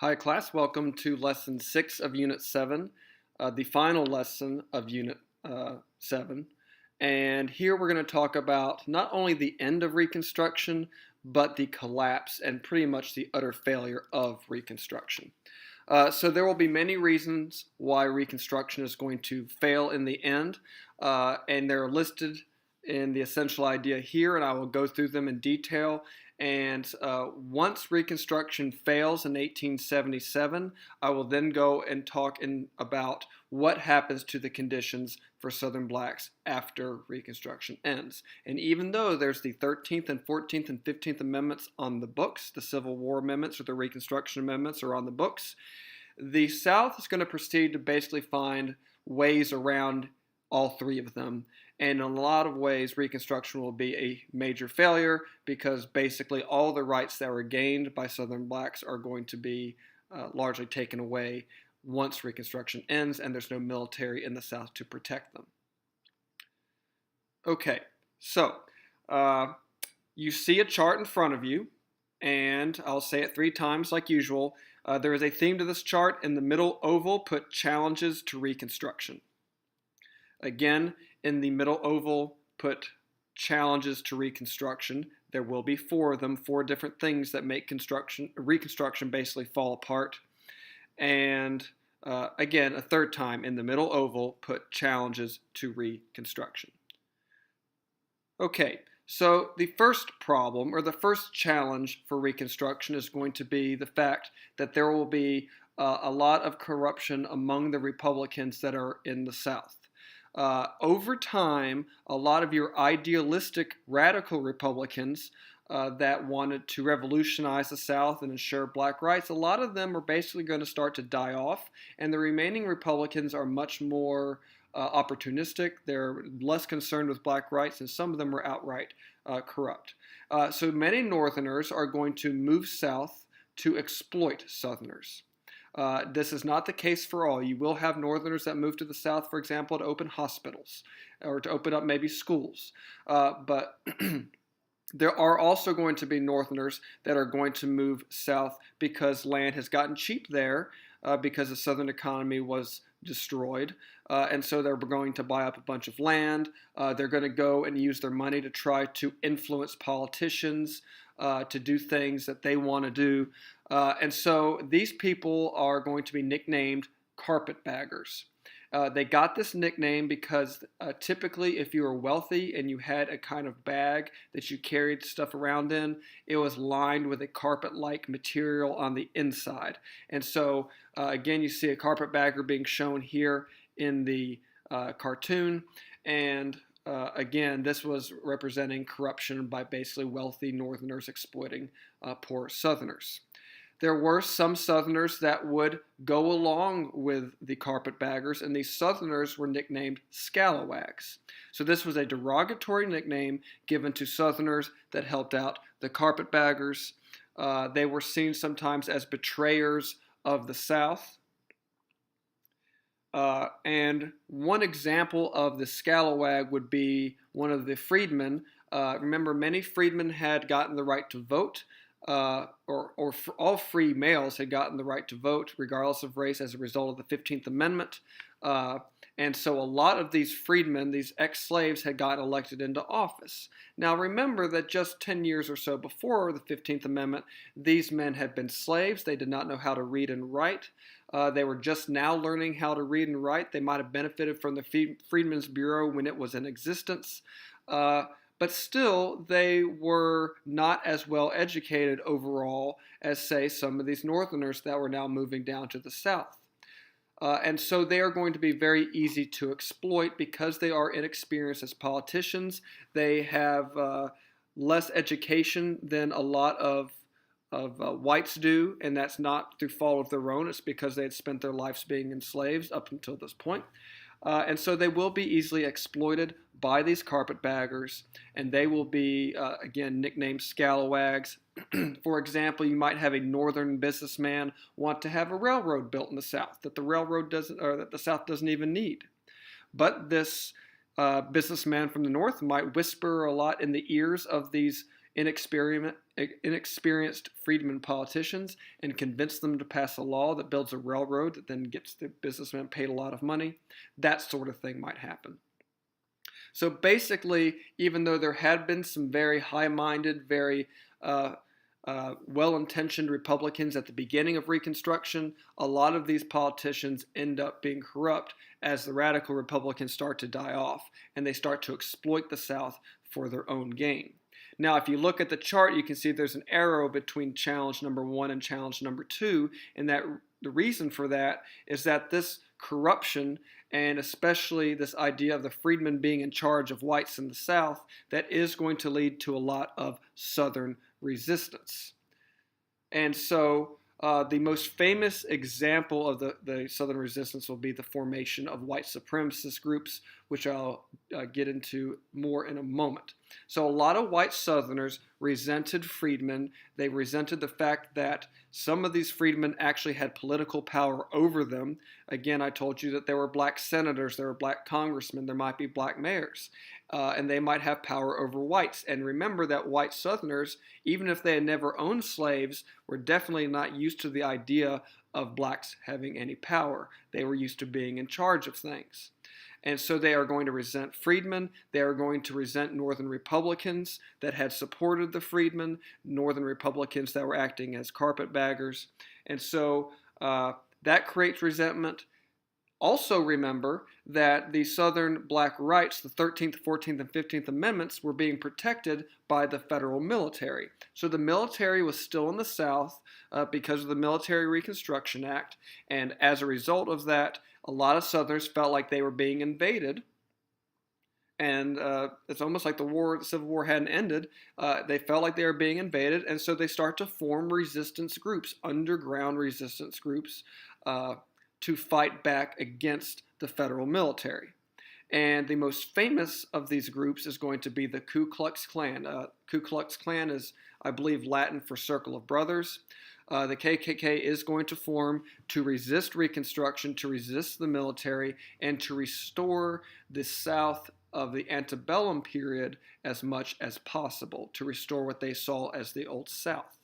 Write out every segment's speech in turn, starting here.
Hi class, welcome to lesson 6 of unit 7, the final lesson of unit 7. And here we're going to talk about not only the end of Reconstruction, but the collapse and pretty much the utter failure of Reconstruction. So there will be many reasons why Reconstruction is going to fail in the end, and they're listed in the essential idea here, and I will go through them in detail. And once Reconstruction fails in 1877, I will then go and talk about what happens to the conditions for Southern blacks after Reconstruction ends. And even though there's the 13th and 14th and 15th Amendments on the books, the Civil War Amendments or the Reconstruction Amendments are on the books, the South is going to proceed to basically find ways around all three of them. And in a lot of ways, Reconstruction will be a major failure because basically all the rights that were gained by Southern blacks are going to be largely taken away once Reconstruction ends and there's no military in the South to protect them. Okay, so you see a chart in front of you, and I'll say it 3 times like usual. There is a theme to this chart. In the middle oval, put challenges to Reconstruction. Again, in the middle oval, put challenges to Reconstruction. There will be 4 of them, 4 different things that make Reconstruction basically fall apart. And again, a 3rd time, in the middle oval, put challenges to Reconstruction. Okay, so the first problem, or the first challenge for Reconstruction is going to be the fact that there will be a lot of corruption among the Republicans that are in the South. Over time, a lot of your idealistic radical Republicans that wanted to revolutionize the South and ensure black rights, a lot of them are basically going to start to die off, and the remaining Republicans are much more opportunistic. They're less concerned with black rights, and some of them are outright corrupt. So many Northerners are going to move south to exploit Southerners. This is not the case for all. You will have Northerners that move to the South, for example, to open hospitals or to open up maybe schools. But there are also going to be Northerners that are going to move south because land has gotten cheap there because the Southern economy was destroyed. And so they're going to buy up a bunch of land. They're going to go and use their money to try to influence politicians to do things that they want to do. And so these people are going to be nicknamed carpetbaggers. They got this nickname because typically if you were wealthy and you had a kind of bag that you carried stuff around in, it was lined with a carpet-like material on the inside. And so again, you see a carpetbagger being shown here in the cartoon. And again, this was representing corruption by basically wealthy Northerners exploiting poor Southerners. There were some Southerners that would go along with the carpetbaggers, and these Southerners were nicknamed scalawags. So this was a derogatory nickname given to Southerners that helped out the carpetbaggers. They were seen sometimes as betrayers of the South. And one example of the scalawag would be one of the freedmen. Remember, many freedmen had gotten the right to vote. Or all free males had gotten the right to vote regardless of race as a result of the 15th Amendment. And so a lot of these freedmen, these ex-slaves, had gotten elected into office. Now remember that just 10 years or so before the 15th Amendment, these men had been slaves. They did not know how to read and write. They were just now learning how to read and write. They might have benefited from the Freedmen's Bureau when it was in existence. But still, they were not as well educated overall as, say, some of these Northerners that were now moving down to the South. And so they are going to be very easy to exploit because they are inexperienced as politicians. They have less education than a lot of whites do, and that's not through fault of their own. It's because they had spent their lives being enslaved up until this point. And so they will be easily exploited by these carpetbaggers, and they will be, again, nicknamed scalawags. For example, you might have a northern businessman want to have a railroad built in the South that the South doesn't even need. But this businessman from the North might whisper a lot in the ears of these inexperienced freedmen politicians and convince them to pass a law that builds a railroad that then gets the businessmen paid a lot of money. That sort of thing might happen. So basically, even though there had been some very high-minded, very well-intentioned Republicans at the beginning of Reconstruction, a lot of these politicians end up being corrupt as the radical Republicans start to die off and they start to exploit the South for their own gain. Now, if you look at the chart, you can see there's an arrow between challenge number 1 and challenge number 2, and that the reason for that is that this corruption, and especially this idea of the freedmen being in charge of whites in the South, that is going to lead to a lot of Southern resistance. And so the most famous example of the Southern resistance will be the formation of white supremacist groups, which I'll get into more in a moment. So a lot of white Southerners resented freedmen. They resented the fact that some of these freedmen actually had political power over them. Again, I told you that there were black senators, there were black congressmen, there might be black mayors, and they might have power over whites. And remember that white Southerners, even if they had never owned slaves, were definitely not used to the idea of blacks having any power. They were used to being in charge of things. And so they are going to resent freedmen. They are going to resent Northern Republicans that had supported the freedmen, Northern Republicans that were acting as carpetbaggers. And so that creates resentment. Also remember that the Southern black rights, the 13th, 14th, and 15th Amendments, were being protected by the federal military. So the military was still in the South because of the Military Reconstruction Act. And as a result of that, a lot of Southerners felt like they were being invaded. And it's almost like the Civil War hadn't ended. They felt like they were being invaded, and so they start to form resistance groups, underground resistance groups, to fight back against the federal military. And the most famous of these groups is going to be the Ku Klux Klan. Ku Klux Klan is, I believe, Latin for Circle of Brothers. The KKK is going to form to resist Reconstruction, to resist the military, and to restore the South of the antebellum period as much as possible, to restore what they saw as the Old South.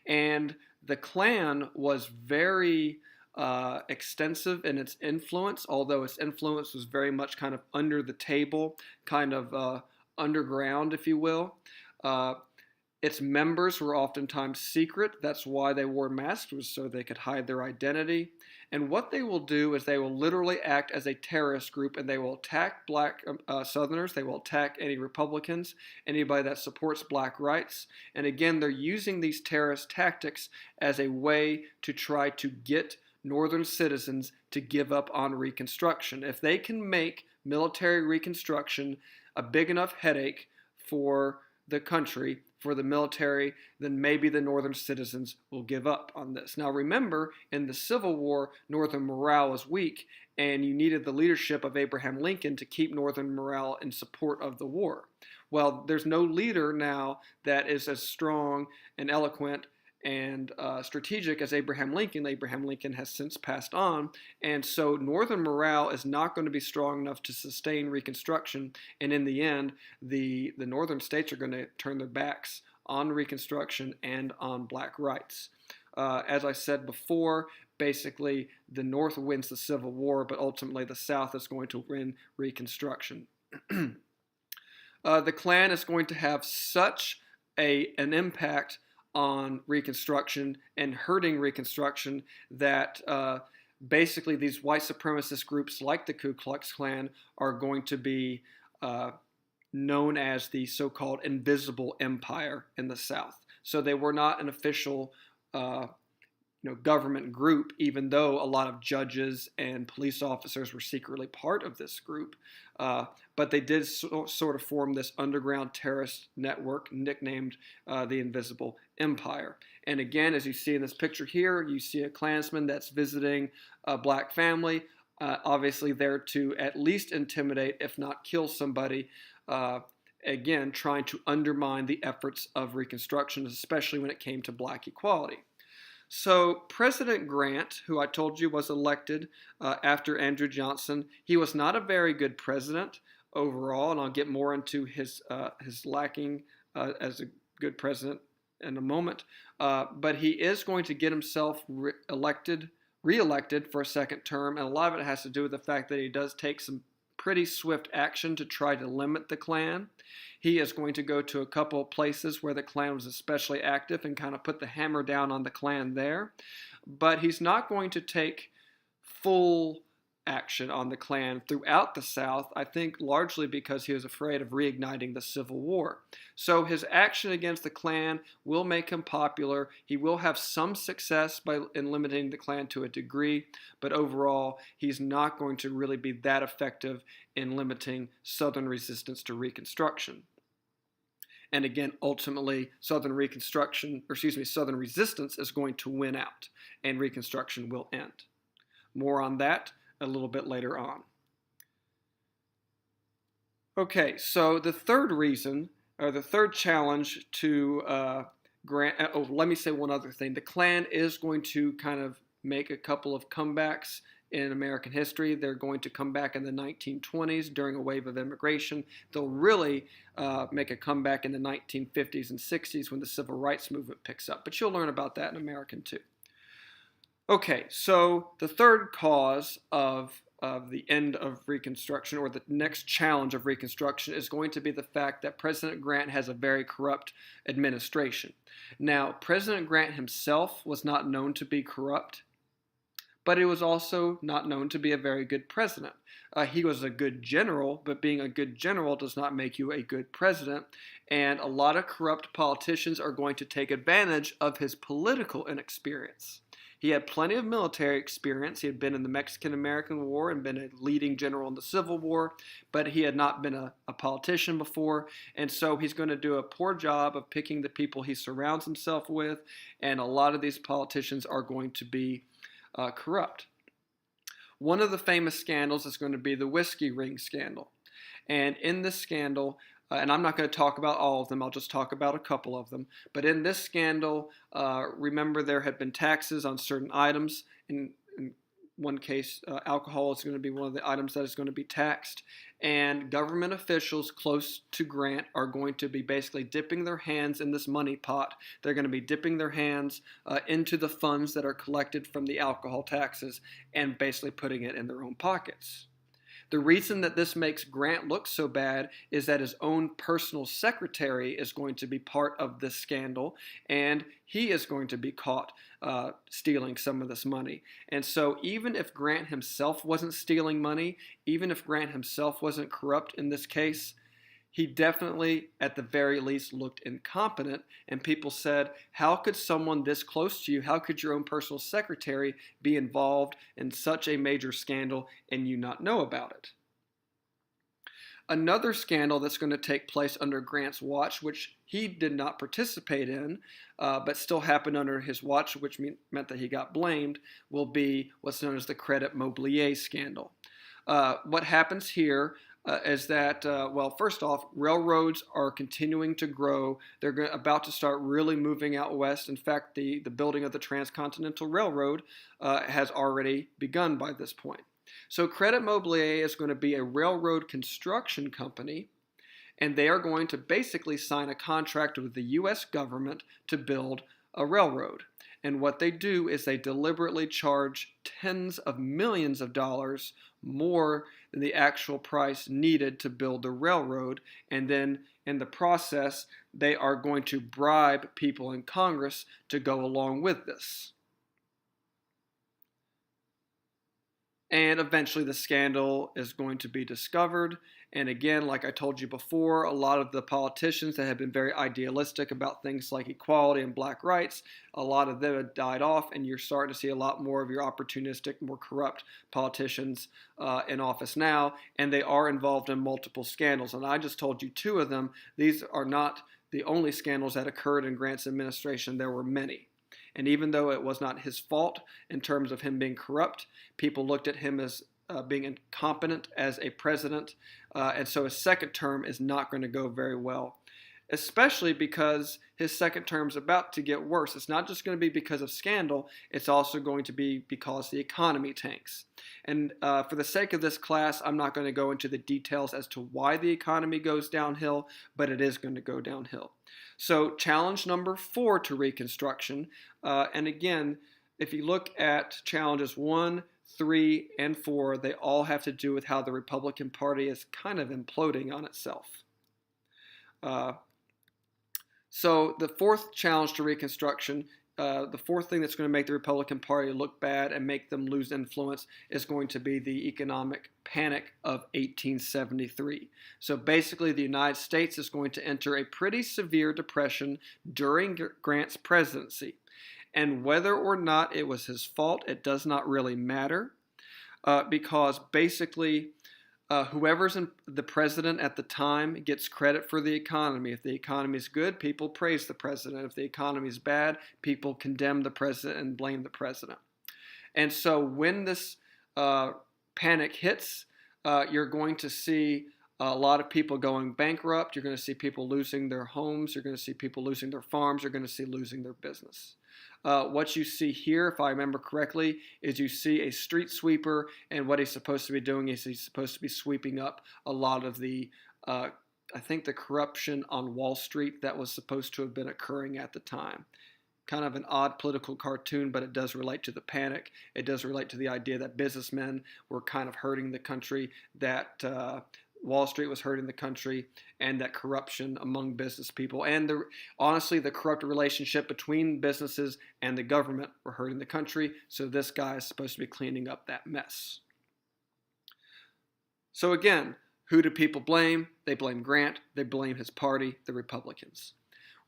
And the Klan was very extensive in its influence, although its influence was very much kind of under the table, kind of underground, if you will. Its members were oftentimes secret. That's why they wore masks, was so they could hide their identity. And what they will do is they will literally act as a terrorist group, and they will attack black Southerners. They will attack any Republicans, anybody that supports black rights. And again, they're using these terrorist tactics as a way to try to get Northern citizens to give up on Reconstruction. If they can make military Reconstruction a big enough headache for the country, for the military, then maybe the Northern citizens will give up on this. Now remember, in the Civil War, Northern morale was weak, and you needed the leadership of Abraham Lincoln to keep Northern morale in support of the war. Well, there's no leader now that is as strong and eloquent and strategic as Abraham Lincoln. Abraham Lincoln has since passed on, and so Northern morale is not going to be strong enough to sustain Reconstruction, and in the end, the Northern states are going to turn their backs on Reconstruction and on black rights. As I said before, basically the North wins the Civil War, but ultimately the South is going to win Reconstruction. The Klan is going to have such an impact on Reconstruction and hurting Reconstruction that basically these white supremacist groups like the Ku Klux Klan are going to be known as the so-called Invisible Empire in the South. So they were not an official government group, even though a lot of judges and police officers were secretly part of this group. But they did sort of form this underground terrorist network nicknamed the Invisible Empire. And again, as you see in this picture here, you see a Klansman that's visiting a black family, obviously there to at least intimidate, if not kill somebody, again, trying to undermine the efforts of Reconstruction, especially when it came to black equality. So President Grant, who I told you was elected after Andrew Johnson, he was not a very good president overall, and I'll get more into his lacking as a good president in a moment, but he is going to get himself reelected for a second term, and a lot of it has to do with the fact that he does take some pretty swift action to try to limit the Klan. He is going to go to a couple of places where the Klan was especially active and kind of put the hammer down on the Klan there, but he's not going to take full action on the Klan throughout the South, I think largely because he was afraid of reigniting the Civil War. So his action against the Klan will make him popular. He will have some success in limiting the Klan to a degree, but overall he's not going to really be that effective in limiting Southern resistance to Reconstruction. And again, ultimately, Southern resistance is going to win out, and Reconstruction will end. More on that a little bit later on. Okay, so the third reason, or the third challenge to Grant, let me say one other thing. The Klan is going to kind of make a couple of comebacks in American history. They're going to come back in the 1920s during a wave of immigration. They'll really make a comeback in the 1950s and 60s when the Civil Rights Movement picks up. But you'll learn about that in American too. Okay, so the third cause of the end of Reconstruction, or the next challenge of Reconstruction, is going to be the fact that President Grant has a very corrupt administration. Now, President Grant himself was not known to be corrupt, but he was also not known to be a very good president. He was a good general, but being a good general does not make you a good president, and a lot of corrupt politicians are going to take advantage of his political inexperience. He had plenty of military experience. He had been in the Mexican-American War and been a leading general in the Civil War, but he had not been a politician before, and so he's going to do a poor job of picking the people he surrounds himself with, and a lot of these politicians are going to be corrupt. One of the famous scandals is going to be the whiskey ring scandal, and in this scandal, and I'm not going to talk about all of them, I'll just talk about a couple of them. But in this scandal, remember there had been taxes on certain items. In one case, alcohol is going to be one of the items that is going to be taxed. And government officials close to Grant are going to be basically dipping their hands in this money pot. They're going to be dipping their hands into the funds that are collected from the alcohol taxes and basically putting it in their own pockets. The reason that this makes Grant look so bad is that his own personal secretary is going to be part of this scandal, and he is going to be caught stealing some of this money. And so even if Grant himself wasn't stealing money, even if Grant himself wasn't corrupt in this case, he definitely, at the very least, looked incompetent, and people said, how could someone this close to you, how could your own personal secretary be involved in such a major scandal and you not know about it? Another scandal that's going to take place under Grant's watch, which he did not participate in, but still happened under his watch, which meant that he got blamed, will be what's known as the Credit Mobilier scandal. What happens here is that, well, first off, railroads are continuing to grow. They're about to start really moving out west. In fact, the building of the Transcontinental Railroad has already begun by this point. So Credit Mobilier is going to be a railroad construction company, and they are going to basically sign a contract with the U.S. government to build a railroad. And what they do is they deliberately charge tens of millions of dollars more than the actual price needed to build the railroad, and then in the process they are going to bribe people in Congress to go along with this. And eventually the scandal is going to be discovered. And again, like I told you before, a lot of the politicians that have been very idealistic about things like equality and black rights, a lot of them have died off, and you're starting to see a lot more of your opportunistic, more corrupt politicians in office now, and they are involved in multiple scandals. And I just told you two of them. These are not the only scandals that occurred in Grant's administration. There were many. And even though it was not his fault in terms of him being corrupt, people looked at him as being incompetent as a president, and so his second term is not going to go very well, especially because his second term is about to get worse. It's not just going to be because of scandal, it's also going to be because the economy tanks. And for the sake of this class, I'm not going to go into the details as to why the economy goes downhill, but it is going to go downhill. So challenge number 4 to Reconstruction, and again, if you look at challenges 1, 3, and 4, they all have to do with how the Republican Party is kind of imploding on itself. So the fourth challenge to Reconstruction, the fourth thing that's going to make the Republican Party look bad and make them lose influence is going to be the economic panic of 1873. So basically, the United States is going to enter a pretty severe depression during Grant's presidency. And whether or not it was his fault, it does not really matter, because basically whoever's the president at the time gets credit for the economy. If the economy is good, people praise the president. If the economy is bad, people condemn the president and blame the president. And so when this panic hits, you're going to see a lot of people going bankrupt. You're going to see people losing their homes. You're going to see people losing their farms. You're going to see losing their business. What you see here, if I remember correctly, is you see a street sweeper, and what he's supposed to be doing is he's supposed to be sweeping up a lot of the, I think, the corruption on Wall Street that was supposed to have been occurring at the time. Kind of an odd political cartoon, but it does relate to the panic. It does relate to the idea that businessmen were kind of hurting the country, that Wall Street was hurting the country, and that corruption among business people, and honestly, the corrupt relationship between businesses and the government were hurting the country. So this guy is supposed to be cleaning up that mess. So again, who do people blame? They blame Grant. They blame his party, the Republicans.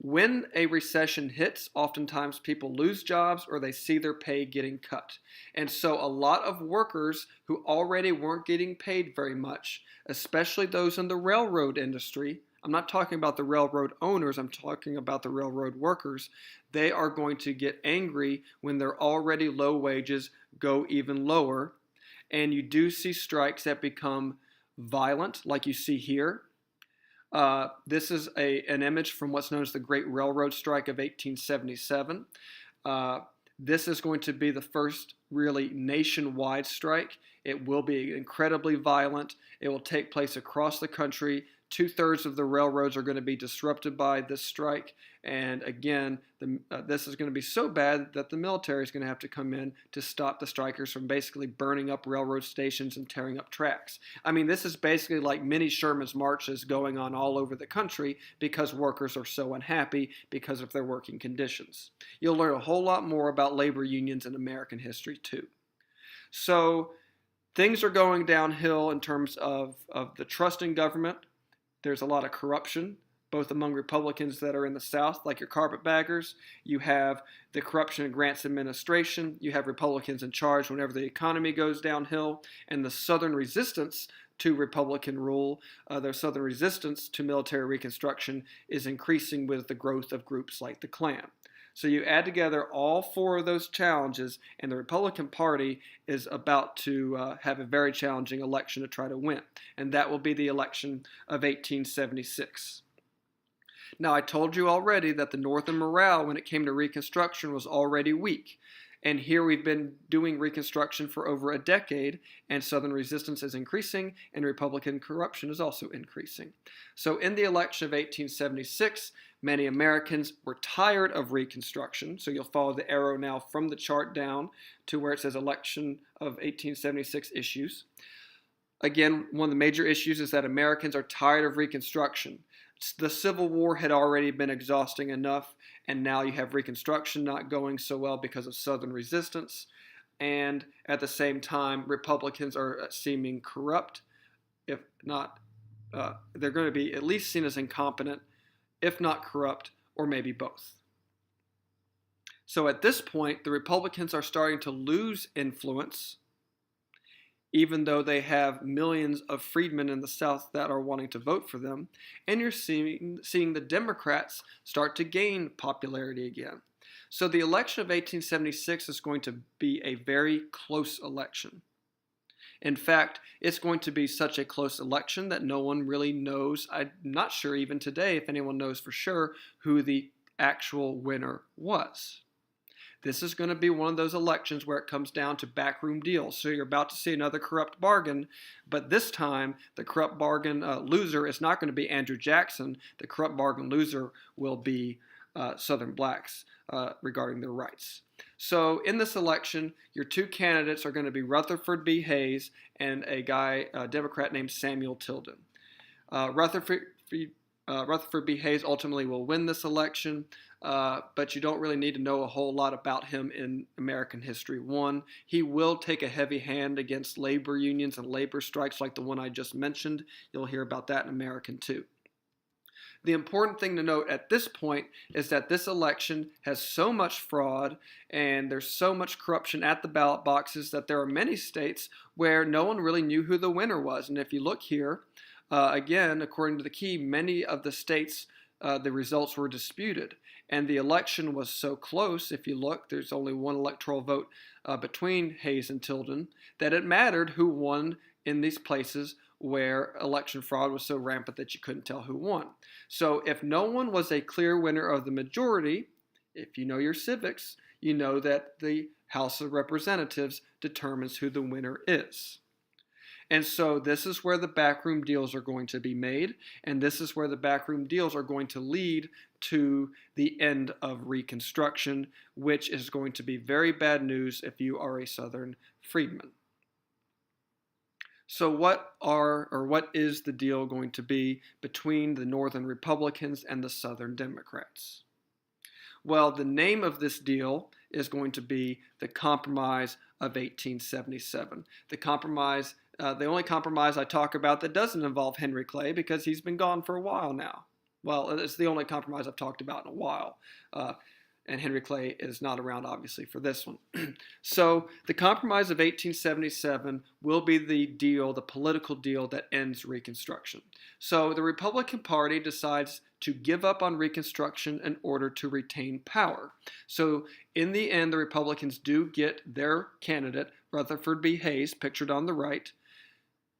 When a recession hits, oftentimes people lose jobs or they see their pay getting cut. And so a lot of workers who already weren't getting paid very much, especially those in the railroad industry, I'm not talking about the railroad owners, I'm talking about the railroad workers, they are going to get angry when their already low wages go even lower. And you do see strikes that become violent, like you see here. This is an image from what's known as the Great Railroad Strike of 1877. This is going to be the first really nationwide strike. It will be incredibly violent. It will take place across the country. 2/3 of the railroads are going to be disrupted by this strike. And again, this is going to be so bad that the military is going to have to come in to stop the strikers from basically burning up railroad stations and tearing up tracks. I mean, this is basically like mini Sherman's marches going on all over the country because workers are so unhappy because of their working conditions. You'll learn a whole lot more about labor unions in American history too. So things are going downhill in terms of the trust in government. There's a lot of corruption, both among Republicans that are in the South, like your carpetbaggers. You have the corruption in Grant's administration. You have Republicans in charge whenever the economy goes downhill. And the Southern resistance to Republican rule, their Southern resistance to military reconstruction is increasing with the growth of groups like the Klan. So you add together all 4 of those challenges, and the Republican Party is about to have a very challenging election to try to win. And that will be the election of 1876. Now, I told you already that the Northern morale when it came to Reconstruction was already weak. And here we've been doing Reconstruction for over a decade, and Southern resistance is increasing, and Republican corruption is also increasing. So in the election of 1876, many Americans were tired of Reconstruction. So you'll follow the arrow now from the chart down to where it says election of 1876 issues. Again, one of the major issues is that Americans are tired of Reconstruction. The Civil War had already been exhausting enough, and now you have Reconstruction not going so well because of Southern resistance. And at the same time, Republicans are seeming corrupt. If not, they're going to be at least seen as incompetent, if not corrupt, or maybe both. So at this point, the Republicans are starting to lose influence, even though they have millions of freedmen in the South that are wanting to vote for them, and you're seeing the Democrats start to gain popularity again. So the election of 1876 is going to be a very close election. In fact, it's going to be such a close election that no one really knows. I'm not sure even today if anyone knows for sure who the actual winner was. This is going to be one of those elections where it comes down to backroom deals. So you're about to see another corrupt bargain, but this time the corrupt bargain loser is not going to be Andrew Jackson. The corrupt bargain loser will be Southern blacks regarding their rights. So in this election, your two candidates are going to be Rutherford B. Hayes and a Democrat named Samuel Tilden. Rutherford B. Hayes ultimately will win this election, but you don't really need to know a whole lot about him in American history. One, he will take a heavy hand against labor unions and labor strikes like the one I just mentioned. You'll hear about that in American too. The important thing to note at this point is that this election has so much fraud and there's so much corruption at the ballot boxes that there are many states where no one really knew who the winner was. And if you look here, again, according to the key, many of the states, the results were disputed. And the election was so close, if you look, there's only one electoral vote between Hayes and Tilden, that it mattered who won in these places where election fraud was so rampant that you couldn't tell who won. So if no one was a clear winner of the majority, if you know your civics, you know that the House of Representatives determines who the winner is. And so this is where the backroom deals are going to be made, and this is where the backroom deals are going to lead to the end of Reconstruction, which is going to be very bad news if you are a Southern freedman. So what is the deal going to be between the Northern Republicans and the Southern Democrats? Well, the name of this deal is going to be the Compromise of 1877. The only compromise I talk about that doesn't involve Henry Clay, because he's been gone for a while now. Well, it's the only compromise I've talked about in a while. And Henry Clay is not around, obviously, for this one. So the Compromise of 1877 will be the deal, the political deal that ends Reconstruction. So the Republican Party decides to give up on Reconstruction in order to retain power. So in the end, the Republicans do get their candidate, Rutherford B. Hayes, pictured on the right.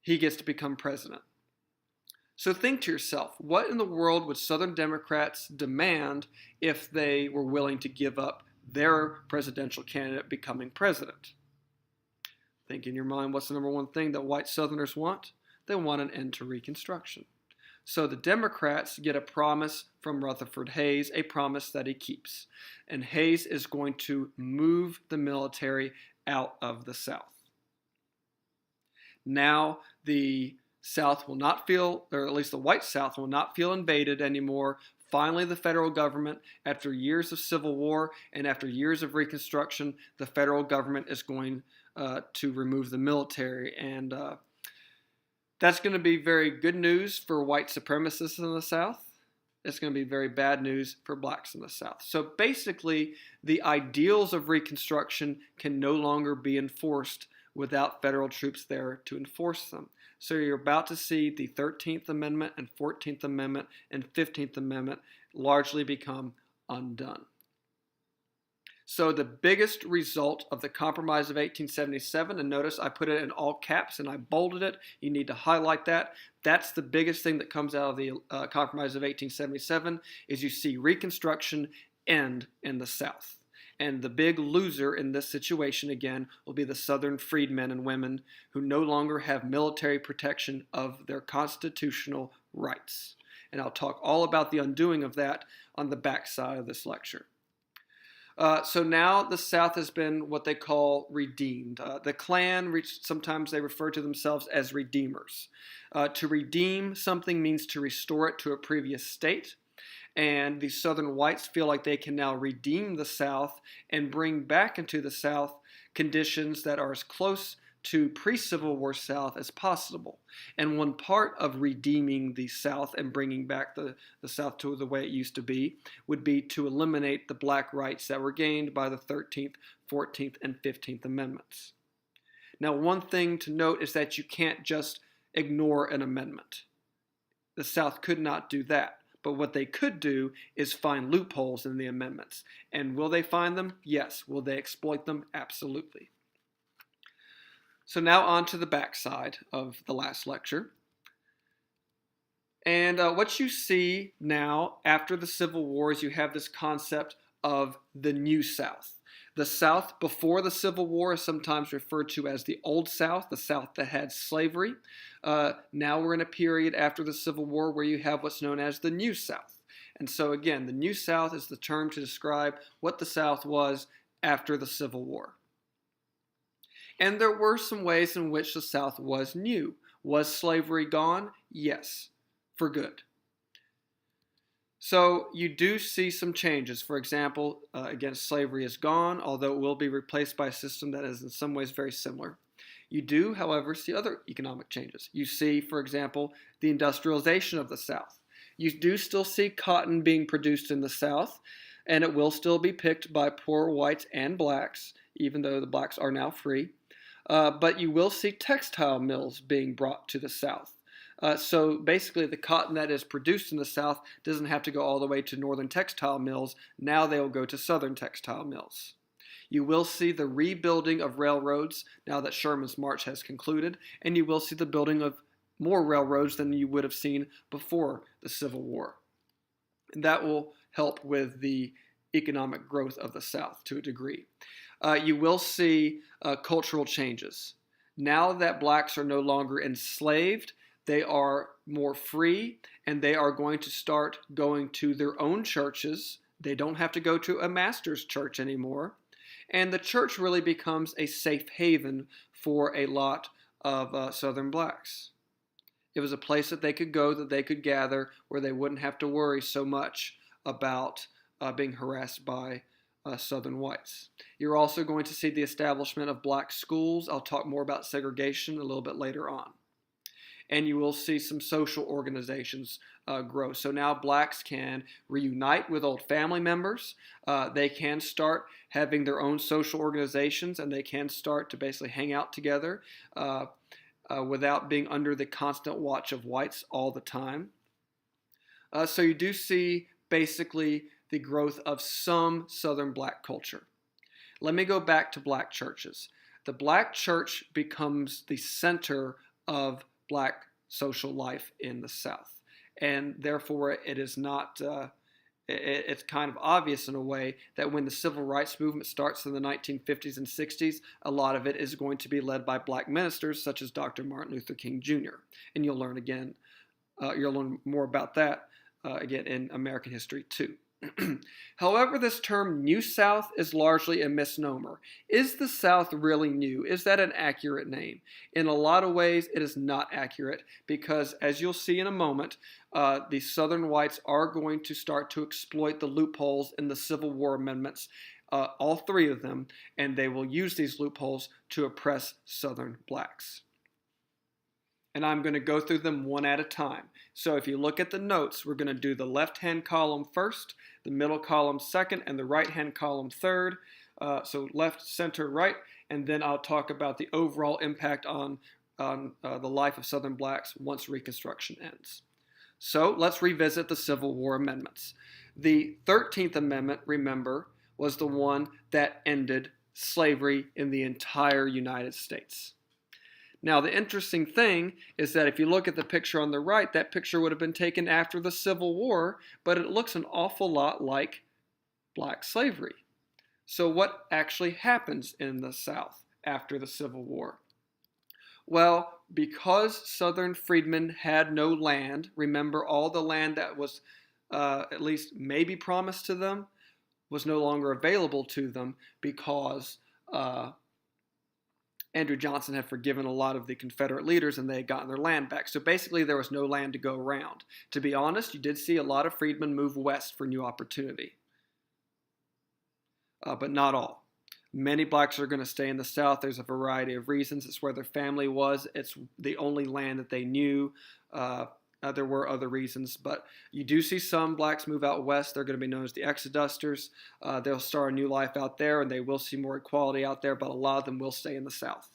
He gets to become president. So think to yourself, what in the world would Southern Democrats demand if they were willing to give up their presidential candidate becoming president? Think in your mind, what's the number one thing that white Southerners want? They want an end to Reconstruction. So the Democrats get a promise from Rutherford Hayes, a promise that he keeps. And Hayes is going to move the military out of the South. Now the South will not feel, or at least the white South will not feel invaded anymore. Finally, the federal government, after years of civil war and after years of Reconstruction, the federal government is going to remove the military. And that's going to be very good news for white supremacists in the South. It's going to be very bad news for blacks in the South. So basically, the ideals of Reconstruction can no longer be enforced without federal troops there to enforce them. So you're about to see the 13th Amendment and 14th Amendment and 15th Amendment largely become undone. So the biggest result of the Compromise of 1877, and notice I put it in all caps and I bolded it, you need to highlight that. That's the biggest thing that comes out of the Compromise of 1877, is you see Reconstruction end in the South. And the big loser in this situation, again, will be the Southern freedmen and women who no longer have military protection of their constitutional rights. And I'll talk all about the undoing of that on the back side of this lecture. So now the South has been what they call redeemed. The Klan, sometimes they refer to themselves as redeemers. To redeem something means to restore it to a previous state. And the Southern whites feel like they can now redeem the South and bring back into the South conditions that are as close to pre-Civil War South as possible. And one part of redeeming the South and bringing back the South to the way it used to be would be to eliminate the black rights that were gained by the 13th, 14th, and 15th Amendments. Now, one thing to note is that you can't just ignore an amendment. The South could not do that. But what they could do is find loopholes in the amendments. And will they find them? Yes. Will they exploit them? Absolutely. So now on to the backside of the last lecture. And what you see now after the Civil War is you have this concept of the New South. The South before the Civil War is sometimes referred to as the Old South, the South that had slavery. Now we're in a period after the Civil War where you have what's known as the New South. And so again, the New South is the term to describe what the South was after the Civil War. And there were some ways in which the South was new. Was slavery gone? Yes, for good. So you do see some changes. For example, again, slavery is gone, although it will be replaced by a system that is in some ways very similar. You do, however, see other economic changes. You see, for example, the industrialization of the South. You do still see cotton being produced in the South, and it will still be picked by poor whites and blacks, even though the blacks are now free. But you will see textile mills being brought to the South. So basically the cotton that is produced in the South doesn't have to go all the way to northern textile mills. Now they will go to southern textile mills. You will see the rebuilding of railroads now that Sherman's March has concluded, and you will see the building of more railroads than you would have seen before the Civil War. And that will help with the economic growth of the South to a degree. You will see cultural changes. Now that blacks are no longer enslaved, they are more free, and they are going to start going to their own churches. They don't have to go to a master's church anymore. And the church really becomes a safe haven for a lot of Southern blacks. It was a place that they could go, that they could gather, where they wouldn't have to worry so much about being harassed by Southern whites. You're also going to see the establishment of black schools. I'll talk more about segregation a little bit later on. And you will see some social organizations grow. So now blacks can reunite with old family members. They can start having their own social organizations, and they can start to basically hang out together without being under the constant watch of whites all the time. So you do see basically the growth of some Southern black culture. Let me go back to black churches. The black church becomes the center of black social life in the South. And therefore, it is not, it's kind of obvious in a way that when the civil rights movement starts in the 1950s and 60s, a lot of it is going to be led by black ministers such as Dr. Martin Luther King Jr. And you'll learn more about that again in American history too. However, this term New South is largely a misnomer. Is the South really new? Is that an accurate name? In a lot of ways, it is not accurate because, as you'll see in a moment, the Southern whites are going to start to exploit the loopholes in the Civil War amendments, all three of them, and they will use these loopholes to oppress Southern blacks. And I'm going to go through them one at a time. So if you look at the notes, we're going to do the left-hand column first, the middle column second, and the right-hand column third. So left, center, right, and then I'll talk about the overall impact on the life of Southern blacks once Reconstruction ends. So let's revisit the Civil War amendments. The 13th Amendment, remember, was the one that ended slavery in the entire United States. Now, the interesting thing is that if you look at the picture on the right, that picture would have been taken after the Civil War, but it looks an awful lot like black slavery. So what actually happens in the South after the Civil War? Well, because Southern freedmen had no land, remember all the land that was at least maybe promised to them was no longer available to them because Andrew Johnson had forgiven a lot of the Confederate leaders and they had gotten their land back. So basically there was no land to go around. To be honest, you did see a lot of freedmen move west for new opportunity. But not all. Many blacks are going to stay in the South. There's a variety of reasons. It's where their family was. It's the only land that they knew. There were other reasons, but you do see some blacks move out west. They're going to be known as the Exodusters. They'll start a new life out there, and they will see more equality out there, but a lot of them will stay in the South.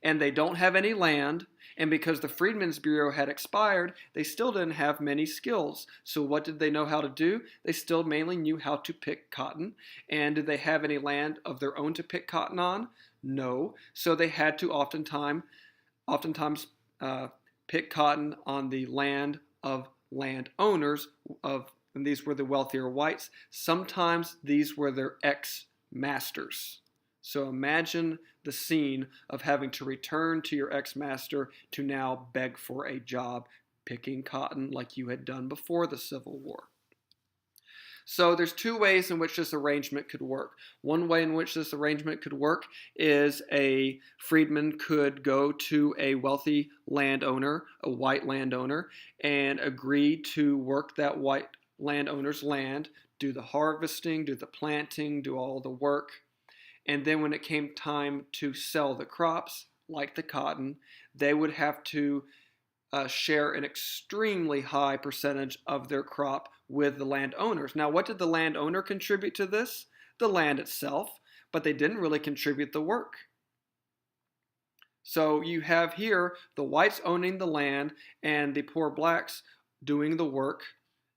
And they don't have any land, and because the Freedmen's Bureau had expired, they still didn't have many skills. So what did they know how to do? They still mainly knew how to pick cotton. And did they have any land of their own to pick cotton on? No. So they had to oftentimes pick cotton on the land of landowners, and these were the wealthier whites. Sometimes these were their masters. So imagine the scene of having to return to your ex-master to now beg for a job picking cotton like you had done before the Civil War. So there's two ways in which this arrangement could work. One way in which this arrangement could work is a freedman could go to a wealthy landowner, a white landowner, and agree to work that white landowner's land, do the harvesting, do the planting, do all the work. And then when it came time to sell the crops, like the cotton, they would have to share an extremely high percentage of their crop with the landowners. Now, what did the landowner contribute to this? The land itself, but they didn't really contribute the work. So you have here the whites owning the land and the poor blacks doing the work,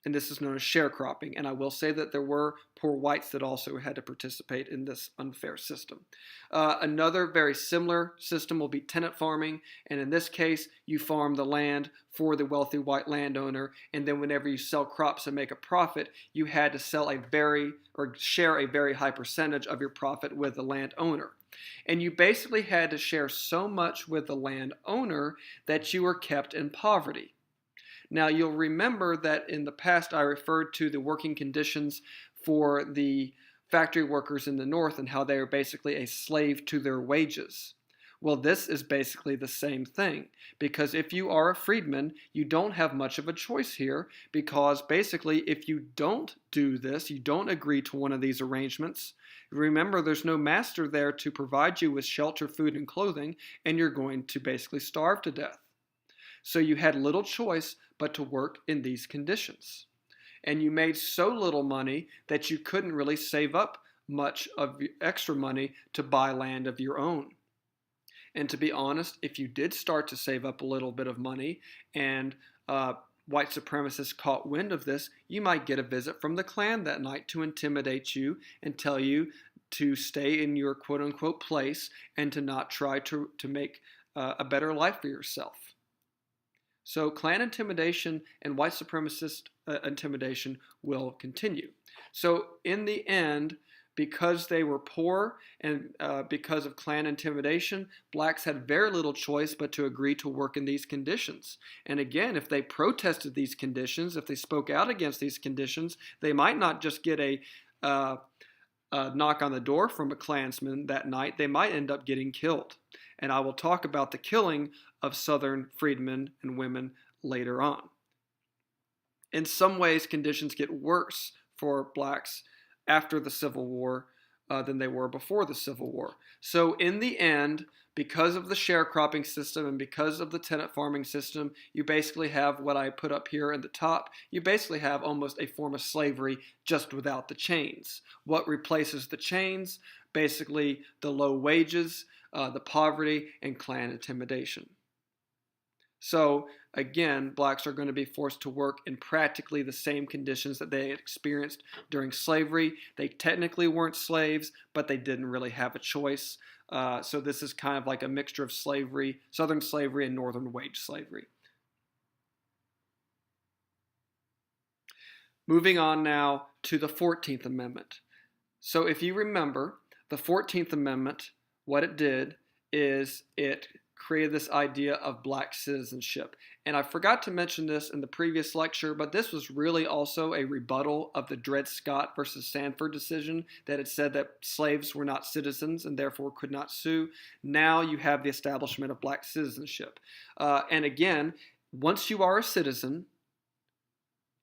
and this is known as sharecropping. And I will say that there were poor whites that also had to participate in this unfair system. Another very similar system will be tenant farming, and in this case, you farm the land for the wealthy white landowner, and then whenever you sell crops and make a profit, you had to share a very high percentage of your profit with the landowner. And you basically had to share so much with the landowner that you were kept in poverty. Now, you'll remember that in the past I referred to the working conditions for the factory workers in the North and how they are basically a slave to their wages. Well, this is basically the same thing, because if you are a freedman, you don't have much of a choice here, because basically if you don't do this, you don't agree to one of these arrangements, remember there's no master there to provide you with shelter, food, and clothing, and you're going to basically starve to death. So you had little choice but to work in these conditions. And you made so little money that you couldn't really save up much of extra money to buy land of your own. And to be honest, if you did start to save up a little bit of money and white supremacists caught wind of this, you might get a visit from the Klan that night to intimidate you and tell you to stay in your quote-unquote place and to not try to make a better life for yourself. So Klan intimidation and white supremacist intimidation will continue. So in the end, because they were poor and because of Klan intimidation, blacks had very little choice but to agree to work in these conditions. And again, if they protested these conditions, if they spoke out against these conditions, they might not just get a knock on the door from a Klansman that night, they might end up getting killed. And I will talk about the killing of Southern freedmen and women later on. In some ways, conditions get worse for blacks after the Civil War than they were before the Civil War. So in the end, because of the sharecropping system and because of the tenant farming system, you basically have what I put up here at the top. You basically have almost a form of slavery just without the chains. What replaces the chains? Basically the low wages, the poverty, and Klan intimidation. So again, blacks are going to be forced to work in practically the same conditions that they had experienced during slavery. They technically weren't slaves, but they didn't really have a choice. So this is kind of like a mixture of slavery, Southern slavery and Northern wage slavery. Moving on now to the 14th Amendment. So if you remember, the 14th Amendment, what it did is it created this idea of black citizenship. And I forgot to mention this in the previous lecture, but this was really also a rebuttal of the Dred Scott versus Sanford decision that had said that slaves were not citizens and therefore could not sue. Now you have the establishment of black citizenship. And again, once you are a citizen,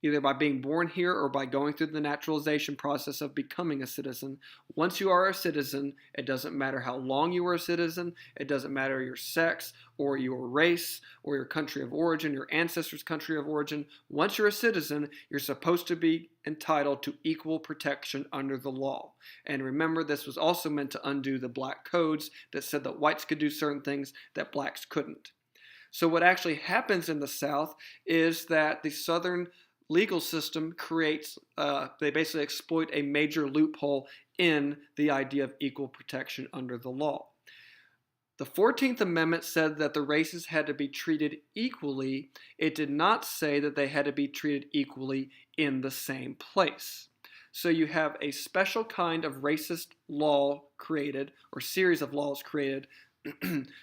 either by being born here or by going through the naturalization process of becoming a citizen. Once you are a citizen, it doesn't matter how long you were a citizen, it doesn't matter your sex or your race or your country of origin, your ancestors' country of origin. Once you're a citizen, you're supposed to be entitled to equal protection under the law. And remember, this was also meant to undo the black codes that said that whites could do certain things that blacks couldn't. So what actually happens in the South is that the Southern legal system creates, they basically exploit a major loophole in the idea of equal protection under the law. The 14th Amendment said that the races had to be treated equally. It did not say that they had to be treated equally in the same place. So you have a special kind of racist law created, or series of laws created,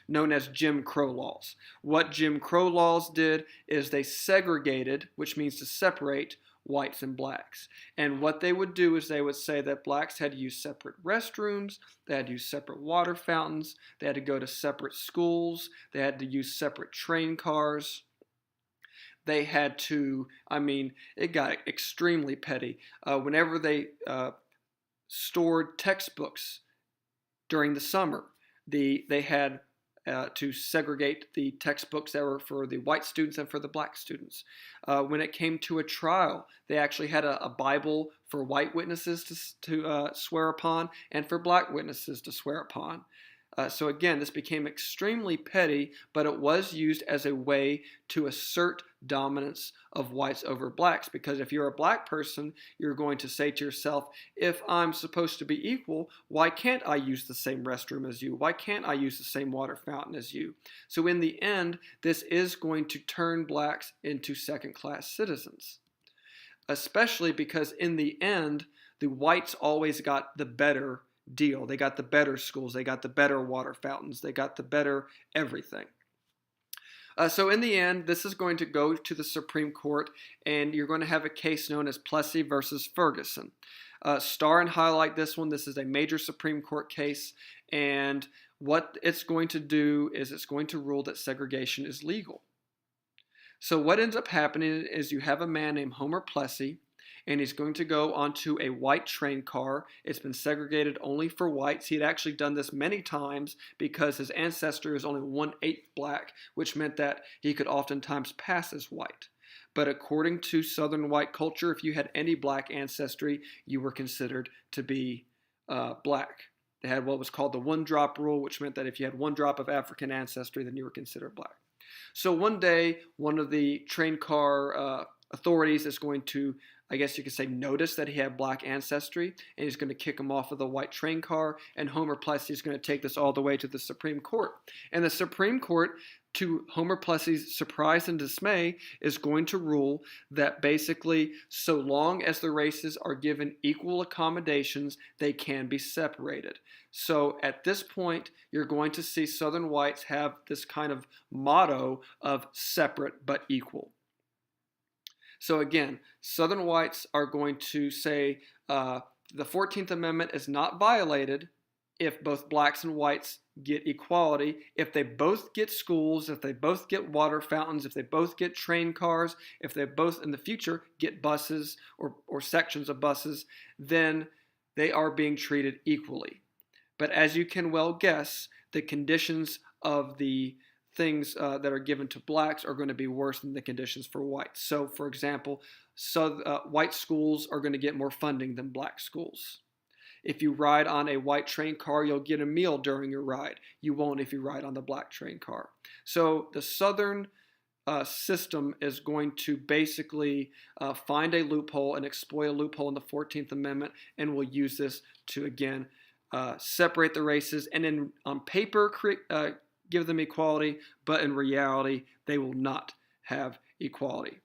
known as Jim Crow laws. What Jim Crow laws did is they segregated, which means to separate, whites and blacks. And what they would do is they would say that blacks had to use separate restrooms, they had to use separate water fountains, they had to go to separate schools, they had to use separate train cars. They had to, it got extremely petty. Whenever they stored textbooks during the summer, they had to segregate the textbooks that were for the white students and for the black students. When it came to a trial, they actually had a Bible for white witnesses to swear upon and for black witnesses to swear upon. So again, this became extremely petty, but it was used as a way to assert dominance of whites over blacks. Because if you're a black person, you're going to say to yourself, if I'm supposed to be equal, why can't I use the same restroom as you? Why can't I use the same water fountain as you? So in the end, this is going to turn blacks into second-class citizens. Especially because in the end, the whites always got the better deal. They got the better schools, they got the better water fountains, they got the better everything. So in the end, this is going to go to the Supreme Court, and you're going to have a case known as Plessy versus Ferguson. Star and highlight this one. This is a major Supreme Court case, and what it's going to do is it's going to rule that segregation is legal. So what ends up happening is you have a man named Homer Plessy, and he's going to go onto a white train car. It's been segregated only for whites. He had actually done this many times because his ancestor is only 1/8 black, which meant that he could oftentimes pass as white. But according to Southern white culture, if you had any black ancestry, you were considered to be black. They had what was called the one-drop rule, which meant that if you had 1 drop of African ancestry, then you were considered black. So one day, one of the train car authorities is going to, I guess you could say, notice that he had black ancestry, and he's going to kick him off of the white train car, and Homer Plessy is going to take this all the way to the Supreme Court. And the Supreme Court, to Homer Plessy's surprise and dismay, is going to rule that basically, so long as the races are given equal accommodations, they can be separated. So at this point, you're going to see Southern whites have this kind of motto of separate but equal. So again, Southern whites are going to say the 14th Amendment is not violated if both blacks and whites get equality, if they both get schools, if they both get water fountains, if they both get train cars, if they both in the future get buses or sections of buses, then they are being treated equally. But as you can well guess, the conditions of the things that are given to blacks are going to be worse than the conditions for whites. So, for example, white schools are going to get more funding than black schools. If you ride on a white train car, you'll get a meal during your ride. You won't if you ride on the black train car. So the Southern system is going to basically find a loophole and exploit a loophole in the 14th Amendment, and will use this to, again, separate the races, and then on paper give them equality, but in reality, they will not have equality.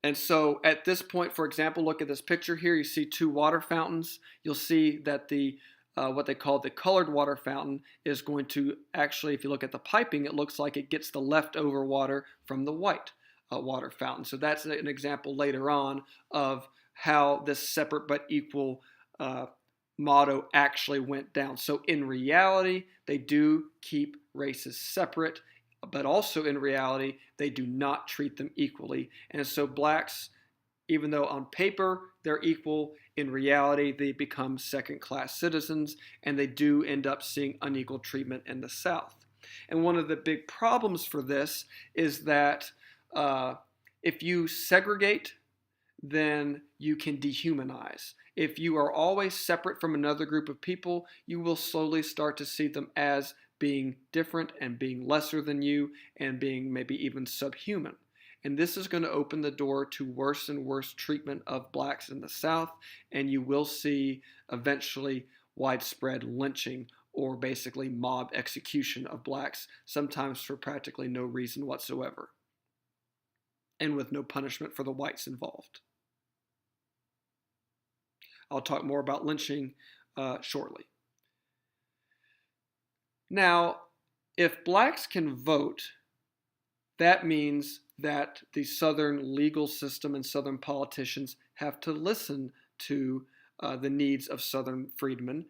And so at this point, for example, look at this picture here. You see 2 water fountains. You'll see that the what they call the colored water fountain is going to actually, if you look at the piping, it looks like it gets the leftover water from the white water fountain. So that's an example later on of how this separate but equal motto actually went down. So in reality, they do keep races separate, but also in reality, they do not treat them equally. And so blacks, even though on paper they're equal, in reality they become second-class citizens, and they do end up seeing unequal treatment in the South. And one of the big problems for this is that if you segregate, then you can dehumanize. If you are always separate from another group of people, you will slowly start to see them as being different and being lesser than you and being maybe even subhuman. And this is going to open the door to worse and worse treatment of blacks in the South, and you will see eventually widespread lynching or basically mob execution of blacks, sometimes for practically no reason whatsoever, and with no punishment for the whites involved. I'll talk more about lynching shortly. Now, if blacks can vote, that means that the Southern legal system and Southern politicians have to listen to the needs of Southern freedmen,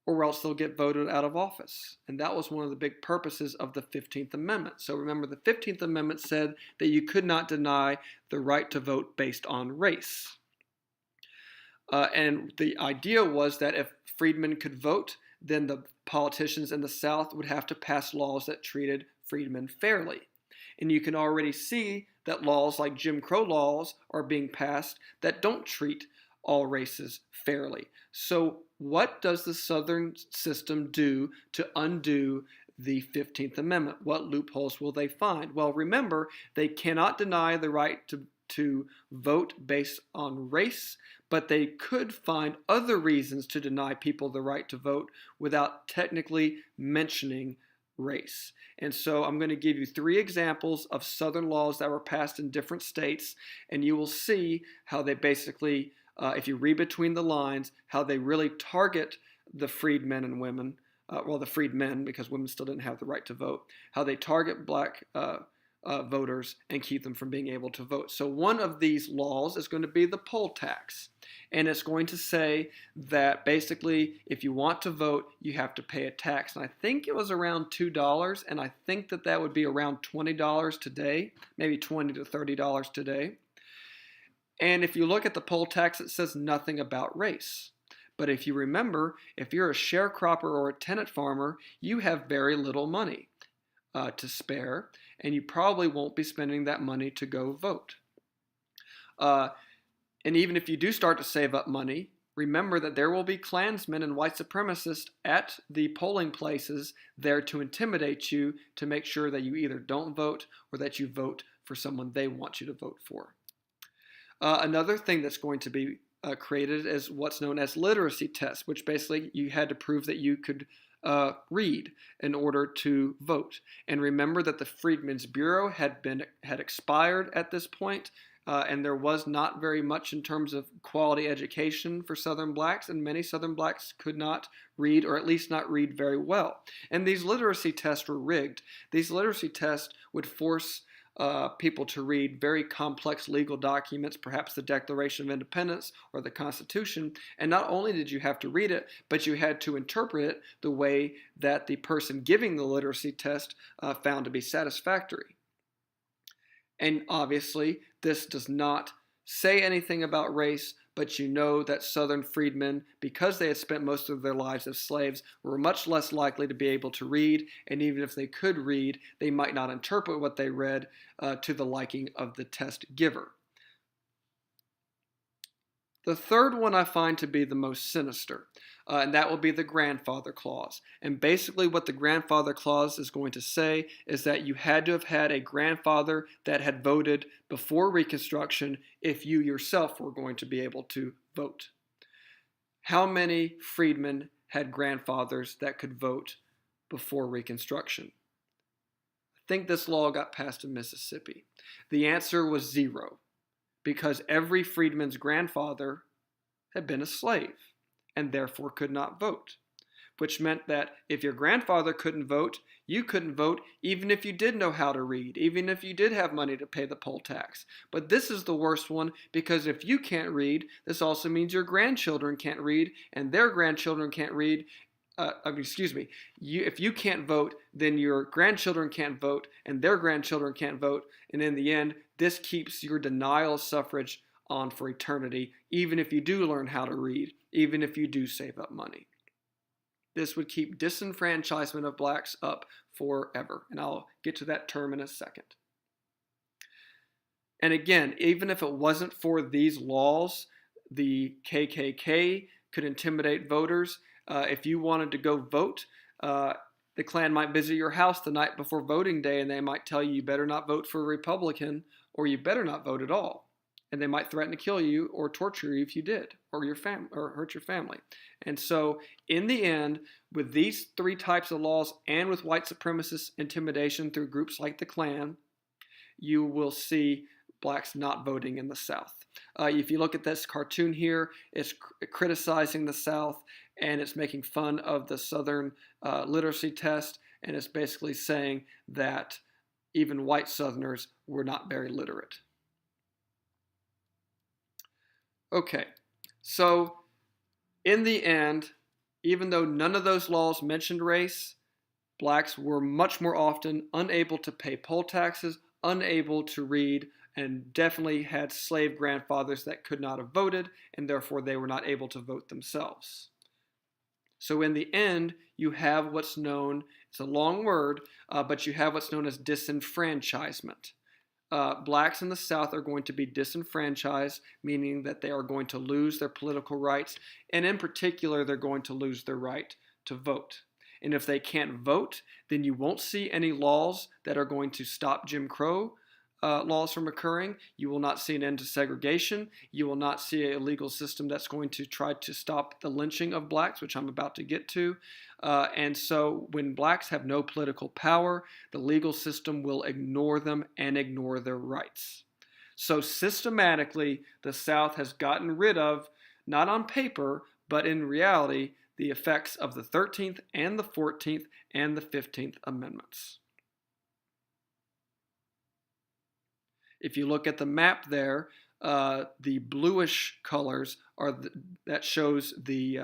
or else they'll get voted out of office. And that was one of the big purposes of the 15th Amendment. So remember, the 15th Amendment said that you could not deny the right to vote based on race. And the idea was that if freedmen could vote, then the politicians in the South would have to pass laws that treated freedmen fairly. And you can already see that laws like Jim Crow laws are being passed that don't treat all races fairly. So what does the Southern system do to undo the 15th Amendment? What loopholes will they find? Well, remember, they cannot deny the right to vote based on race, but they could find other reasons to deny people the right to vote without technically mentioning race. And so I'm going to give you 3 examples of Southern laws that were passed in different states, and you will see how they basically, if you read between the lines, how they really target the freed men and women, well, the freed men, because women still didn't have the right to vote, how they target black voters and keep them from being able to vote. So one of these laws is going to be the poll tax. And it's going to say that basically if you want to vote, you have to pay a tax. And I think it was around $2, and I think that that would be around $20 today, maybe $20 to $30 today. And if you look at the poll tax, it says nothing about race. But if you remember, if you're a sharecropper or a tenant farmer, you have very little money to spare, and you probably won't be spending that money to go vote. And even if you do start to save up money, remember that there will be Klansmen and white supremacists at the polling places there to intimidate you, to make sure that you either don't vote or that you vote for someone they want you to vote for. Another thing that's going to be created is what's known as literacy tests, which basically you had to prove that you could read in order to vote. And remember that the Freedmen's Bureau had expired at this point. And there was not very much in terms of quality education for Southern blacks, and many Southern blacks could not read, or at least not read very well. And these literacy tests were rigged. These literacy tests would force people to read very complex legal documents, perhaps the Declaration of Independence or the Constitution. And not only did you have to read it, but you had to interpret it the way that the person giving the literacy test found to be satisfactory. And obviously, this does not say anything about race, but you know that Southern freedmen, because they had spent most of their lives as slaves, were much less likely to be able to read, and even if they could read, they might not interpret what they read to the liking of the test giver. The third one I find to be the most sinister, and that will be the grandfather clause. And basically what the grandfather clause is going to say is that you had to have had a grandfather that had voted before Reconstruction if you yourself were going to be able to vote. How many freedmen had grandfathers that could vote before Reconstruction? I think this law got passed in Mississippi. The answer was 0. Because every freedman's grandfather had been a slave and therefore could not vote, which meant that if your grandfather couldn't vote, you couldn't vote even if you did know how to read, even if you did have money to pay the poll tax. But this is the worst one, because if you can't read, this also means your grandchildren can't read, and their grandchildren can't read. If you can't vote, then your grandchildren can't vote, and their grandchildren can't vote, and in the end, this keeps your denial of suffrage on for eternity, even if you do learn how to read, even if you do save up money. This would keep disenfranchisement of blacks up forever, and I'll get to that term in a second. And again, even if it wasn't for these laws, the KKK could intimidate voters. If you wanted to go vote, the Klan might visit your house the night before voting day, and they might tell you, you better not vote for a Republican, or you better not vote at all. And they might threaten to kill you or torture you if you did, or hurt your family. And so in the end, with these 3 types of laws and with white supremacist intimidation through groups like the Klan, you will see blacks not voting in the South. If you look at this cartoon here, it's criticizing the South, and it's making fun of the Southern literacy test, and it's basically saying that even white Southerners were not very literate. Okay, so in the end, even though none of those laws mentioned race, blacks were much more often unable to pay poll taxes, unable to read, and definitely had slave grandfathers that could not have voted, and therefore they were not able to vote themselves. So in the end, you have what's known, it's a long word, but you have what's known as disenfranchisement. Blacks in the South are going to be disenfranchised, meaning that they are going to lose their political rights, and in particular, they're going to lose their right to vote. And if they can't vote, then you won't see any laws that are going to stop Jim Crow laws from occurring. You will not see an end to segregation. You will not see a legal system that's going to try to stop the lynching of blacks, which I'm about to get to. And so when blacks have no political power, the legal system will ignore them and ignore their rights. So systematically, the South has gotten rid of, not on paper, but in reality, the effects of the 13th and the 14th and the 15th Amendments. If you look at the map there, the bluish colors are that shows the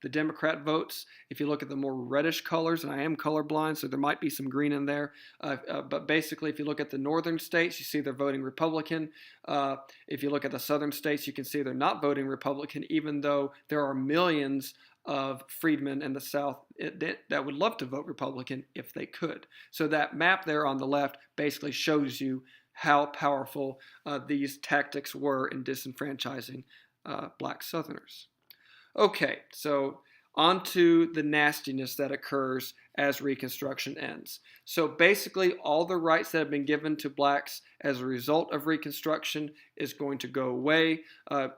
Democrat votes. If you look at the more reddish colors, and I am colorblind, so there might be some green in there, but basically if you look at the northern states, you see they're voting Republican. If you look at the southern states, you can see they're not voting Republican, even though there are millions of freedmen in the South that would love to vote Republican if they could. So that map there on the left basically shows you how powerful these tactics were in disenfranchising black Southerners. Okay, so on to the nastiness that occurs as Reconstruction ends. So basically all the rights that have been given to blacks as a result of Reconstruction is going to go away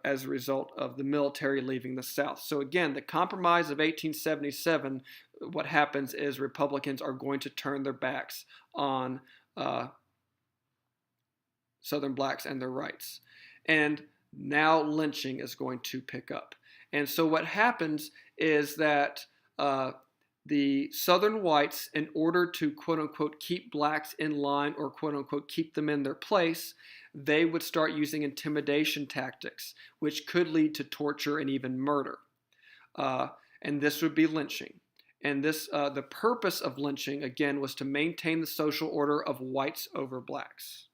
as a result of the military leaving the South. So again, the Compromise of 1877, what happens is Republicans are going to turn their backs on Southern blacks and their rights. And now lynching is going to pick up. And so what happens is that the Southern whites, in order to quote-unquote keep blacks in line or quote-unquote keep them in their place, they would start using intimidation tactics, which could lead to torture and even murder. And this would be lynching. And this, the purpose of lynching, again, was to maintain the social order of whites over blacks.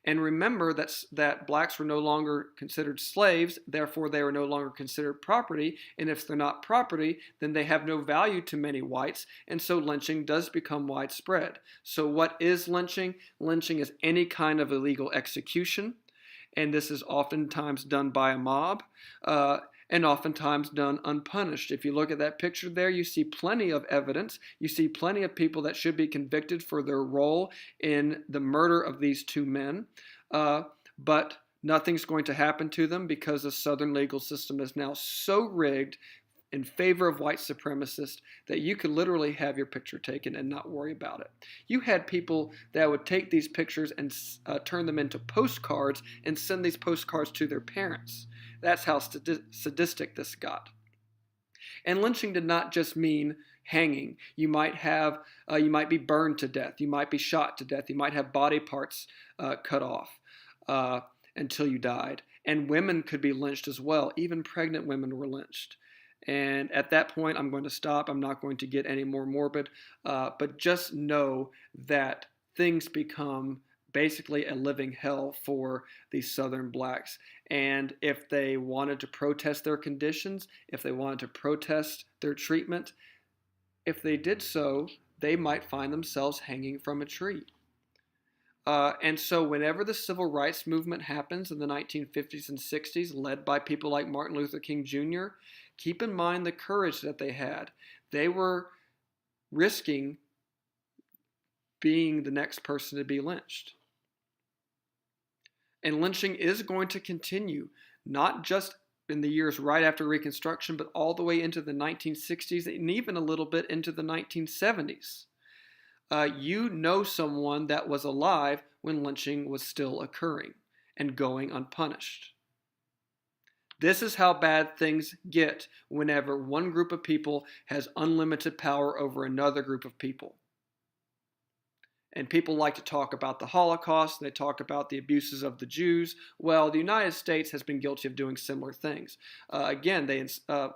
And remember that blacks were no longer considered slaves, therefore they were no longer considered property, and if they're not property, then they have no value to many whites, and so lynching does become widespread. So what is lynching? Lynching is any kind of illegal execution, and this is oftentimes done by a mob, and oftentimes done unpunished. If you look at that picture there, you see plenty of evidence. You see plenty of people that should be convicted for their role in the murder of these two men, but nothing's going to happen to them because the Southern legal system is now so rigged in favor of white supremacists that you could literally have your picture taken and not worry about it. You had people that would take these pictures and turn them into postcards and send these postcards to their parents. That's how sadistic this got. And lynching did not just mean hanging. You might be burned to death. You might be shot to death. You might have body parts cut off until you died. And women could be lynched as well. Even pregnant women were lynched. And at that point, I'm going to stop. I'm not going to get any more morbid. But just know that things become basically a living hell for these Southern blacks. And if they wanted to protest their conditions, if they wanted to protest their treatment, if they did so, they might find themselves hanging from a tree. And so whenever the civil rights movement happens in the 1950s and 60s, led by people like Martin Luther King Jr., keep in mind the courage that they had. They were risking being the next person to be lynched. And lynching is going to continue, not just in the years right after Reconstruction, but all the way into the 1960s and even a little bit into the 1970s. You know someone that was alive when lynching was still occurring and going unpunished. This is how bad things get whenever one group of people has unlimited power over another group of people. And people like to talk about the Holocaust, and they talk about the abuses of the Jews. Well, the United States has been guilty of doing similar things. Again, a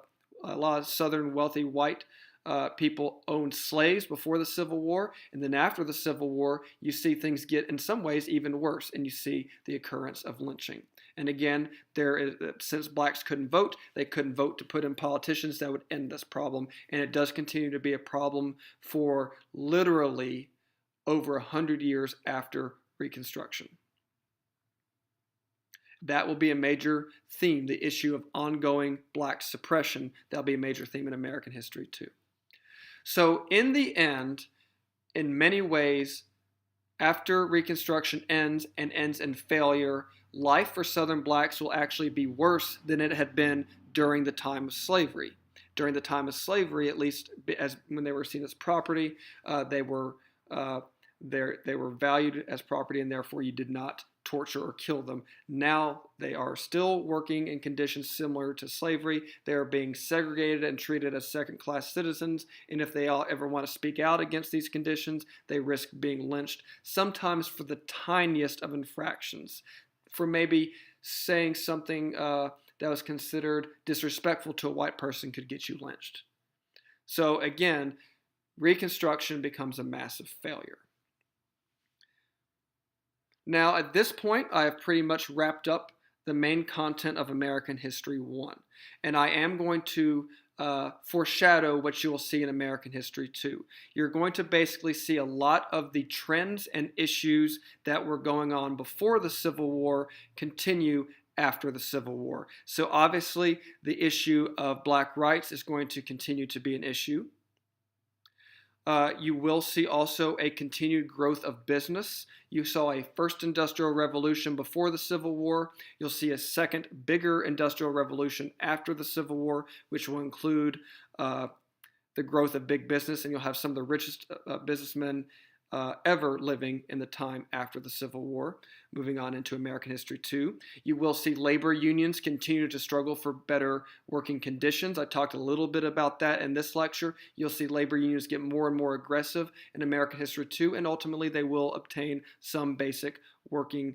lot of Southern wealthy white people owned slaves before the Civil War, and then after the Civil War, you see things get, in some ways, even worse, and you see the occurrence of lynching. And again, since blacks couldn't vote, they couldn't vote to put in politicians that would end this problem, and it does continue to be a problem for literally over 100 years after Reconstruction. That will be a major theme, the issue of ongoing black suppression. That'll be a major theme in American history too. So in the end, in many ways, after Reconstruction ends and ends in failure, life for Southern blacks will actually be worse than it had been during the time of slavery. During the time of slavery, at least as when they were seen as property, they were valued as property, and therefore you did not torture or kill them. Now they are still working in conditions similar to slavery. They are being segregated and treated as second-class citizens, and if they ever want to speak out against these conditions, they risk being lynched, sometimes for the tiniest of infractions, for maybe saying something that was considered disrespectful to a white person could get you lynched. So again, Reconstruction becomes a massive failure. Now, at this point, I have pretty much wrapped up the main content of American History 1, and I am going to foreshadow what you will see in American History 2. You're going to basically see a lot of the trends and issues that were going on before the Civil War continue after the Civil War. So obviously, the issue of black rights is going to continue to be an issue. You will see also a continued growth of business. You saw a first industrial revolution before the Civil War. You'll see a second bigger industrial revolution after the Civil War, which will include the growth of big business, and you'll have some of the richest businessmen ever living in the time after the Civil War. Moving on into American History 2. You will see labor unions continue to struggle for better working conditions. I talked a little bit about that in this lecture. You'll see labor unions get more and more aggressive in American History 2, and ultimately they will obtain some basic working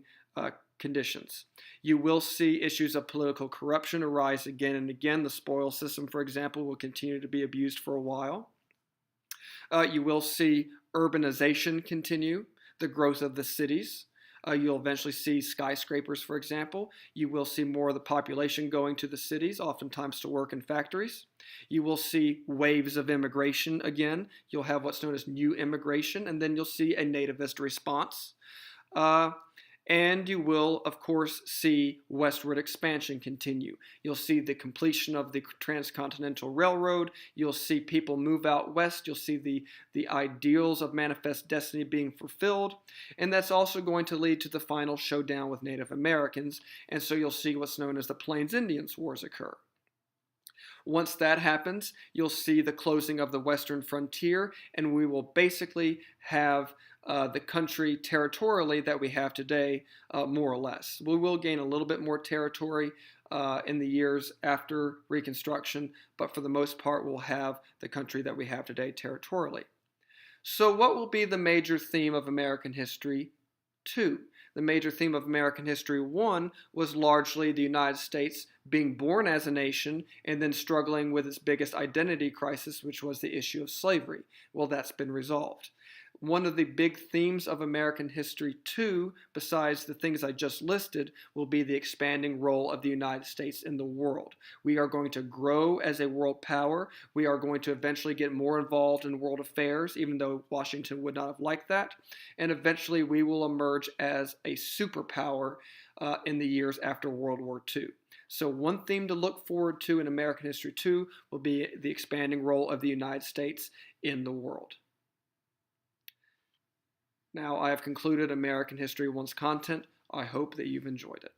conditions. You will see issues of political corruption arise again and again. The spoil system, for example, will continue to be abused for a while. You will see urbanization continue, the growth of the cities. You'll eventually see skyscrapers, for example. You will see more of the population going to the cities, oftentimes to work in factories. You will see waves of immigration again. You'll have what's known as new immigration, and then you'll see a nativist response. And you will, of course, see westward expansion continue. You'll see the completion of the transcontinental railroad. You'll see people move out west. You'll see the ideals of Manifest Destiny being fulfilled. And that's also going to lead to the final showdown with Native Americans. And so you'll see what's known as the Plains Indians Wars occur. Once that happens, you'll see the closing of the western frontier, and we will basically have the country territorially that we have today, more or less. We will gain a little bit more territory in the years after Reconstruction, but for the most part, we'll have the country that we have today territorially. So what will be the major theme of American History 2? The major theme of American History 1 was largely the United States being born as a nation and then struggling with its biggest identity crisis, which was the issue of slavery. Well, that's been resolved. One of the big themes of American History 2, besides the things I just listed, will be the expanding role of the United States in the world. We are going to grow as a world power. We are going to eventually get more involved in world affairs, even though Washington would not have liked that. And eventually we will emerge as a superpower in the years after World War II. So one theme to look forward to in American History 2 will be the expanding role of the United States in the world. Now I have concluded American History 1's content. I hope that you've enjoyed it.